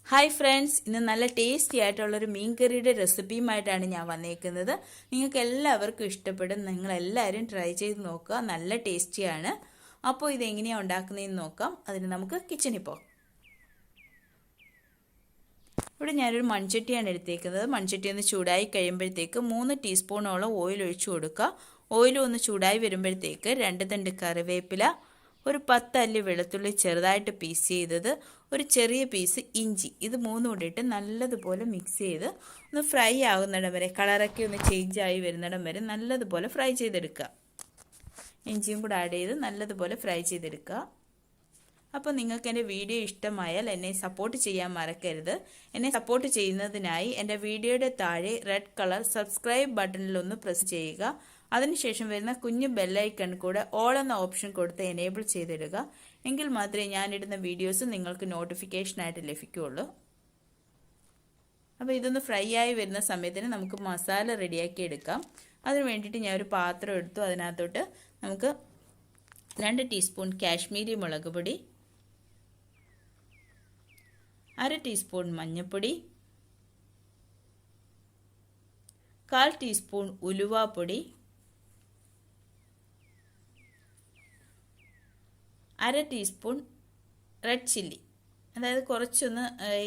Hi friends, ഇന്ന് നല്ല tasty ആയിട്ടുള്ളൊരു മീൻ കറിയുടെ റെസിപ്പിയുമായിട്ടാണ് ഞാൻ വന്നേക്കുന്നത്. നിങ്ങൾക്ക് എല്ലാവർക്കും ഇഷ്ടപ്പെടും. നിങ്ങളെല്ലാവരും ട്രൈ ചെയ്ത് നോക്കുക. നല്ല ടേസ്റ്റിയാണ്. അപ്പോൾ ഇതെങ്ങനെയാണ് ഉണ്ടാക്കുന്നതെന്ന് നോക്കാം. അതിന് നമുക്ക് കിച്ചണിൽ പോകാം. ഇവിടെ ഞാനൊരു മൺചട്ടിയാണ് എടുത്തേക്കുന്നത്. മൺചട്ടി ഒന്ന് ചൂടായി കഴിയുമ്പോഴത്തേക്ക് 3 ടീസ്പൂണോളം ഓയിൽ ഒഴിച്ചു കൊടുക്കുക. ഓയിൽ ഒന്ന് ചൂടായി വരുമ്പോഴത്തേക്ക് 2 തണ്ട് കറിവേപ്പില, ഒരു 10 അല്ലി വെളുത്തുള്ളി ചെറുതായിട്ട് പീസ് ചെയ്തത്, ഒരു ചെറിയ പീസ് ഇഞ്ചി, ഇത് മൂന്നും കൂടിയിട്ട് നല്ലതുപോലെ മിക്സ് ചെയ്ത് ഒന്ന് ഫ്രൈ ആകുന്നിടം വരെ, കളറൊക്കെ ഒന്ന് ചേഞ്ച് ആയി വരുന്നിടം വരെ നല്ലതുപോലെ ഫ്രൈ ചെയ്തെടുക്കുക. ഇഞ്ചിയും കൂടെ ആഡ് ചെയ്ത് നല്ലതുപോലെ ഫ്രൈ ചെയ്തെടുക്കുക. അപ്പോൾ നിങ്ങൾക്ക് എൻ്റെ വീഡിയോ ഇഷ്ടമായാൽ എന്നെ സപ്പോർട്ട് ചെയ്യാൻ മറക്കരുത്. എന്നെ സപ്പോർട്ട് ചെയ്യുന്നതിനായി എൻ്റെ വീഡിയോയുടെ താഴെ റെഡ് കളർ സബ്സ്ക്രൈബ് ബട്ടണിലൊന്ന് പ്രസ് ചെയ്യുക. അതിനുശേഷം വരുന്ന കുഞ്ഞു ബെല്ലൈക്കൺ കൂടെ ഓൾ എന്ന ഓപ്ഷൻ കൊടുത്ത് എനേബിൾ ചെയ്തിടുക. എങ്കിൽ മാത്രമേ ഞാനിടുന്ന വീഡിയോസ് നിങ്ങൾക്ക് നോട്ടിഫിക്കേഷനായിട്ട് ലഭിക്കുകയുള്ളൂ. അപ്പോൾ ഇതൊന്ന് ഫ്രൈ ആയി വരുന്ന സമയത്തിന് നമുക്ക് മസാല റെഡിയാക്കി എടുക്കാം. അതിന് വേണ്ടിയിട്ട് ഞാനൊരു പാത്രം എടുത്തു. അതിനകത്തോട്ട് നമുക്ക് 2 ടീസ്പൂൺ കാശ്മീരി മുളക് പൊടി, 1/2 ടീസ്പൂൺ മഞ്ഞൾപ്പൊടി, 1/4 ടീസ്പൂൺ ഉലുവാപ്പൊടി, 1/2 ടീസ്പൂൺ റെഡ് ചില്ലി, അതായത് കുറച്ചൊന്ന്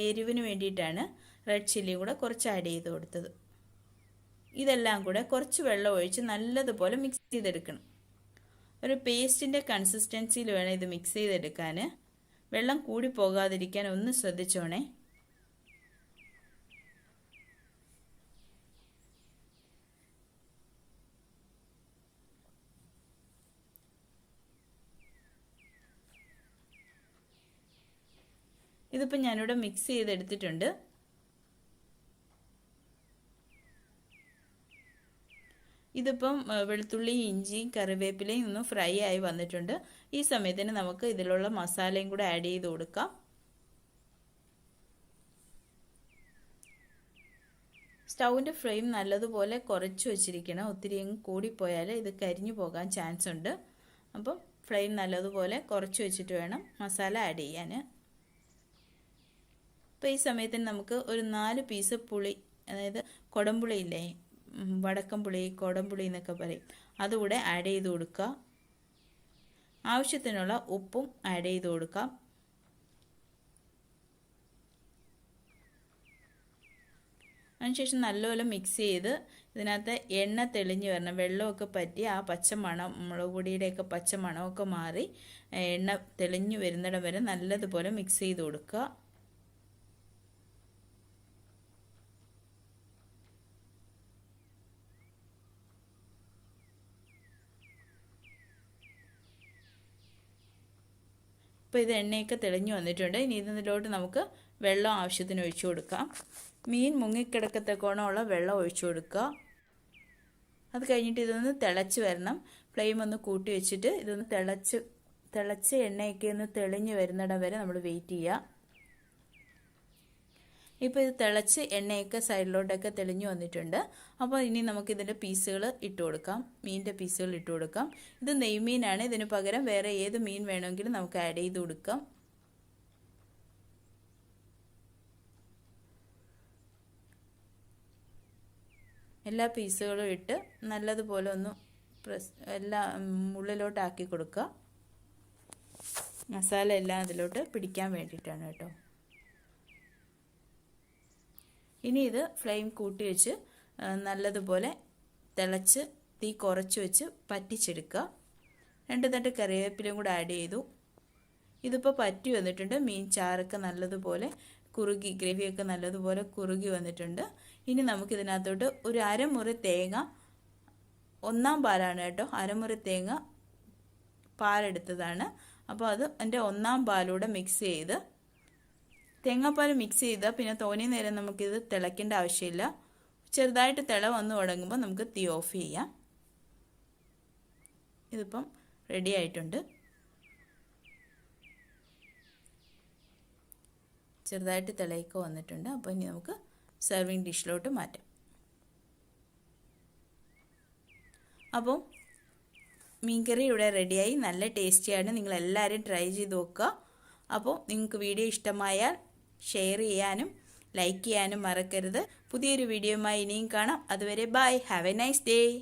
എരിവിന് വേണ്ടിയിട്ടാണ് റെഡ് ചില്ലിയും കൂടെ കുറച്ച് ആഡ് ചെയ്ത് കൊടുത്തത്. ഇതെല്ലാം കൂടെ കുറച്ച് വെള്ളം ഒഴിച്ച് നല്ലതുപോലെ മിക്സ് ചെയ്തെടുക്കണം. ഒരു പേസ്റ്റിൻ്റെ കൺസിസ്റ്റൻസിയിൽ വേണം ഇത് മിക്സ് ചെയ്തെടുക്കാൻ. വെള്ളം കൂടി പോകാതിരിക്കാൻ ഒന്ന് ശ്രദ്ധിച്ചോണേ. ഇതിപ്പോൾ ഞാനിവിടെ മിക്സ് ചെയ്തെടുത്തിട്ടുണ്ട്. ഇതിപ്പം വെളുത്തുള്ളിയും ഇഞ്ചിയും കറിവേപ്പിലയും ഒന്ന് ഫ്രൈ ആയി വന്നിട്ടുണ്ട്. ഈ സമയത്തിന് നമുക്ക് ഇതിലുള്ള മസാലയും കൂടെ ആഡ് ചെയ്ത് കൊടുക്കാം. സ്റ്റൗവിൻ്റെ ഫ്ലെയിം നല്ലതുപോലെ കുറച്ച് വെച്ചിരിക്കണം. ഒത്തിരി അങ്ങ് കൂടിപ്പോയാൽ ഇത് കരിഞ്ഞു പോകാൻ ചാൻസ് ഉണ്ട്. അപ്പം ഫ്ലെയിം നല്ലതുപോലെ കുറച്ച് വെച്ചിട്ട് വേണം മസാല ആഡ് ചെയ്യാൻ. അപ്പോൾ ഈ സമയത്തിന് നമുക്ക് ഒരു 4 പീസ് പുളി, അതായത് കുടംപുളിയില്ലേ, വടക്കം പുളി, കുടംപുളി എന്നൊക്കെ പറയും, അതുകൂടെ ആഡ് ചെയ്ത് കൊടുക്കുക. ആവശ്യത്തിനുള്ള ഉപ്പും ആഡ് ചെയ്ത് കൊടുക്കാം. അതിനുശേഷം നല്ലപോലെ മിക്സ് ചെയ്ത് ഇതിനകത്ത് എണ്ണ തെളിഞ്ഞ് വരണം. വെള്ളമൊക്കെ പറ്റി ആ പച്ചമണം, മുളക് പൊടിയുടെയൊക്കെ പച്ചമണമൊക്കെ മാറി എണ്ണ തെളിഞ്ഞ് വരുന്നിടം വരെ നല്ലതുപോലെ മിക്സ് ചെയ്ത് കൊടുക്കുക. ഇപ്പോൾ ഇത് എണ്ണയൊക്കെ തെളിഞ്ഞു വന്നിട്ടുണ്ട്. ഇനി ഇതിലോട്ട് നമുക്ക് വെള്ളം ആവശ്യത്തിന് ഒഴിച്ചു കൊടുക്കാം. മീൻ മുങ്ങിക്കിടക്കത്തക്കോണമുള്ള വെള്ളം ഒഴിച്ചു കൊടുക്കുക. അത് കഴിഞ്ഞിട്ട് ഇതൊന്ന് തിളച്ച് വരണം. ഫ്ലെയിം ഒന്ന് കൂട്ടി വെച്ചിട്ട് ഇതൊന്ന് തിളച്ച് എണ്ണയൊക്കെ ഒന്ന് തെളിഞ്ഞ് വരുന്നിടം വരെ നമ്മൾ വെയിറ്റ് ചെയ്യുക. ഇപ്പോൾ ഇത് തിളച്ച് എണ്ണയൊക്കെ സൈഡിലോട്ടൊക്കെ തെളിഞ്ഞു വന്നിട്ടുണ്ട്. അപ്പോൾ ഇനി നമുക്ക് ഇതിൻ്റെ പീസുകൾ ഇട്ട് കൊടുക്കാം. മീനിൻ്റെ പീസുകൾ ഇട്ട് കൊടുക്കാം. ഇത് നെയ്മീനാണ്. ഇതിന് പകരം വേറെ ഏത് മീൻ വേണമെങ്കിലും നമുക്ക് ആഡ് ചെയ്ത് കൊടുക്കാം. എല്ലാ പീസുകളും ഇട്ട് നല്ലതുപോലെ ഒന്ന് എല്ലാം ഉള്ളിലോട്ടാക്കി കൊടുക്കുക. മസാല എല്ലാം അതിലോട്ട് പിടിക്കാൻ വേണ്ടിയിട്ടാണ് കേട്ടോ. ഇനി ഇത് ഫ്ലെയിം കൂട്ടി വെച്ച് നല്ലതുപോലെ തിളച്ച് തീ കുറച്ച് വെച്ച് പറ്റിച്ചെടുക്കുക. 2 തണ്ട് കറിവേപ്പിലയും കൂടെ ആഡ് ചെയ്തു. ഇതിപ്പോൾ പറ്റി വന്നിട്ടുണ്ട്. മീൻ ചാറൊക്കെ നല്ലതുപോലെ കുറുകി, ഗ്രേവിയൊക്കെ നല്ലതുപോലെ കുറുകി വന്നിട്ടുണ്ട്. ഇനി നമുക്കിതിനകത്തോട്ട് ഒരു അരമുറി തേങ്ങ, 1-ാം പാലാണ് കേട്ടോ, അരമുറി തേങ്ങ പാലെടുത്തതാണ്. അപ്പോൾ അത് എൻ്റെ 1-ാം പാലൂടെ മിക്സ് ചെയ്ത്, തേങ്ങാപ്പാൽ മിക്സ് ചെയ്താൽ പിന്നെ തോനെ നേരം നമുക്കിത് തിളയ്ക്കേണ്ട ആവശ്യമില്ല. ചെറുതായിട്ട് തിള വന്ന് തുടങ്ങുമ്പോൾ നമുക്ക് തീ ഓഫ് ചെയ്യാം. ഇതിപ്പം റെഡി ആയിട്ടുണ്ട്. ചെറുതായിട്ട് തിളയൊക്കെ വന്നിട്ടുണ്ട്. അപ്പോൾ ഇനി നമുക്ക് സെർവിങ് ഡിഷിലോട്ട് മാറ്റാം. അപ്പോൾ മീൻകറി ഇവിടെ റെഡിയായി. നല്ല ടേസ്റ്റിയാണ്. നിങ്ങളെല്ലാവരും ട്രൈ ചെയ്ത് നോക്കുക. അപ്പോൾ നിങ്ങൾക്ക് വീഡിയോ ഇഷ്ടമായാൽ ഷെയർ ചെയ്യാനും ലൈക്ക് ചെയ്യാനും മറക്കരുത്. പുതിയൊരു വീഡിയോയുമായി ഇനിയും കാണാം. അതുവരെ bye. Have a nice day.